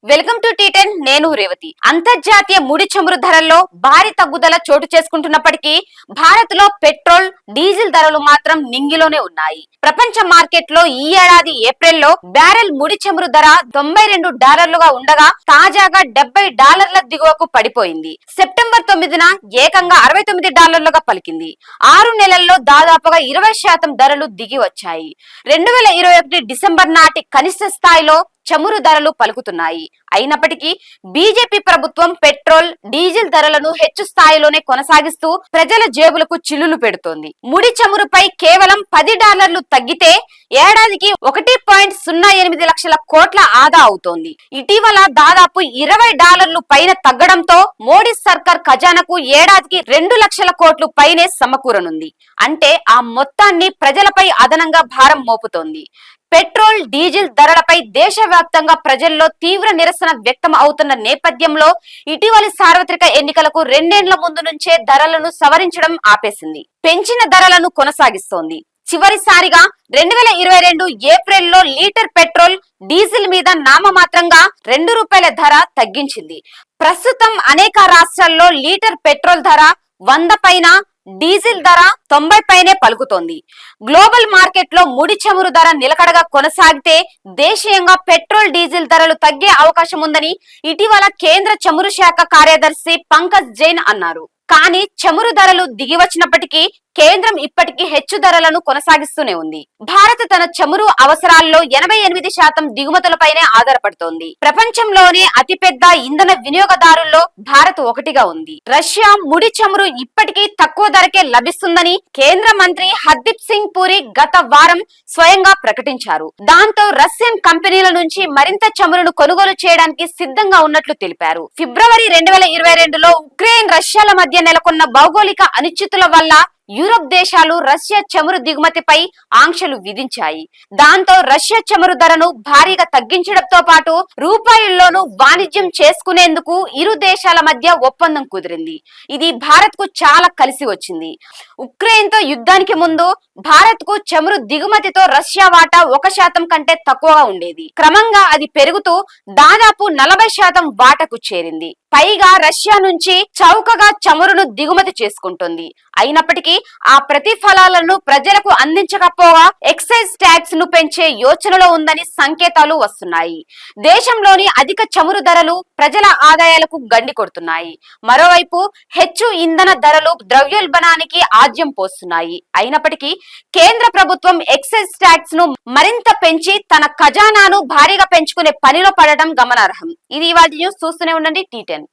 Welcome to టీ10. నేను రేవతి. అంతర్జాతీయ ముడి చమురు ధరల్లో భారీ తగ్గుదల చోటు చేసుకుంటున్నప్పటికీ భారత్ లో పెట్రోల్, డీజిల్ ధరలు మాత్రం నింగిలోనే ఉన్నాయి. ప్రపంచ మార్కెట్ లో ఈ ఏడాది ఏప్రిల్లో బ్యారెల్ ముడి చమురు ధర $92 ఉండగా తాజాగా $70 దిగువకు పడిపోయింది. సెప్టెంబర్ 9న ఏకంగా $69 పలికింది. 6 నెలల్లో దాదాపుగా 20% ధరలు దిగి వచ్చాయి. 2021 డిసెంబర్ నాటి కనిష్ట స్థాయిలో చమురు ధరలు పలుకుతున్నాయి. అయినప్పటికీ బీజేపీ ప్రభుత్వం పెట్రోల్, డీజిల్ ధరలను హెచ్చు స్థాయిలోనే కొనసాగిస్తూ ప్రజల జేబులకు చిల్లులు పెడుతోంది. ముడి చమురుపై కేవలం $10 తగ్గితే ఏడాదికి 1.08 లక్షల కోట్ల ఆదా అవుతోంది. ఇటీవల దాదాపు $20 పైన తగ్గడంతో మోడీ సర్కార్ ఖజానాకు ఏడాదికి 2 లక్షల కోట్లు పైనే సమకూరనుంది. అంటే ఆ మొత్తాన్ని ప్రజలపై అదనంగా భారం మోపుతోంది. పెట్రోల్, డీజిల్ ధరలపై దేశవ్యాప్తంగా ప్రజల్లో తీవ్ర నిరసన వ్యక్తం అవుతున్న నేపథ్యంలో ఇటీవలి సార్వత్రిక ఎన్నికలకు 2 ఏళ్ల ముందు నుంచే ధరలను సవరించడం ఆపేసింది. పెంచిన ధరలను కొనసాగిస్తోంది. చివరిసారిగా 2022 ఏప్రిల్లో లీటర్ పెట్రోల్, డీజిల్ మీద నామమాత్రంగా ₹2 ధర తగ్గించింది. ప్రస్తుతం అనేక రాష్ట్రాల్లో లీటర్ పెట్రోల్ ధర 100 పైన, డీజిల్ ధర 90 పైనే పలుకుతోంది. గ్లోబల్ మార్కెట్ లో ముడి చమురు ధర నిలకడగా కొనసాగితే దేశీయంగా పెట్రోల్, డీజిల్ ధరలు తగ్గే అవకాశం ఉందని ఇటీవల కేంద్ర చమురు శాఖ కార్యదర్శి పంకజ్ జైన్ అన్నారు. కానీ చమురు ధరలు దిగి వచ్చినప్పటికీ కేంద్రం ఇప్పటికీ హెచ్చు ధరలను కొనసాగిస్తూనే ఉంది. భారత్ తన చమురు అవసరాల్లో 88% దిగుమతులపైనే ఆధారపడుతోంది. ప్రపంచంలోనే అతిపెద్ద ఇంధన వినియోగదారుల్లో భారత్ ఒకటిగా ఉంది. రష్యా ముడి చమురు ఇప్పటికీ తక్కువ ధరకే లభిస్తుందని కేంద్ర మంత్రి హర్దీప్ సింగ్ పూరి గత వారం స్వయంగా ప్రకటించారు. దాంతో రష్యన్ కంపెనీల నుంచి మరింత చమురును కొనుగోలు చేయడానికి సిద్ధంగా ఉన్నట్లు తెలిపారు. ఫిబ్రవరి 2022లో ఉక్రెయిన్, రష్యాల మధ్య నెలకొన్న భౌగోళిక అనిశ్చితుల వల్ల యూరప్ దేశాలు రష్యా చమురు దిగుమతిపై ఆంక్షలు విధించాయి. దాంతో రష్యా చమురు ధరను భారీగా తగ్గించడంతో పాటు రూపాయల్లోనూ వాణిజ్యం చేసుకునేందుకు ఇరు దేశాల మధ్య ఒప్పందం కుదిరింది. ఇది భారత్ కు చాలా కలిసి వచ్చింది. ఉక్రెయిన్ తో యుద్ధానికి ముందు భారత్ కు చమురు దిగుమతితో రష్యా వాటా 1% కంటే తక్కువగా ఉండేది. క్రమంగా అది పెరుగుతూ దాదాపు 40% వాటాకు చేరింది. పైగా రష్యా నుంచి చౌకగా చమురును దిగుమతి చేసుకుంటుంది. అయినప్పటికీ ఆ ప్రతిఫలాలను ప్రజలకు అందించకపోగా ఎక్సైజ్ ట్యాక్స్ ను పెంచే యోచనలో ఉందని సంకేతాలు వస్తున్నాయి. దేశంలోని అధిక చమురు ధరలు ప్రజల ఆదాయాలకు గండి కొడుతున్నాయి. మరోవైపు హెచ్చు ఇంధన ధరలు ద్రవ్యోల్బణానికి ఆజ్యం పోస్తున్నాయి. అయినప్పటికీ కేంద్ర ప్రభుత్వం ఎక్సైజ్ ట్యాక్స్ ను మరింత పెంచి తన ఖజానాను భారీగా పెంచుకునే పనిలో పడటం గమనార్హం. ఇది ఇవాళ న్యూస్. చూస్తూనే ఉండండి టీ10.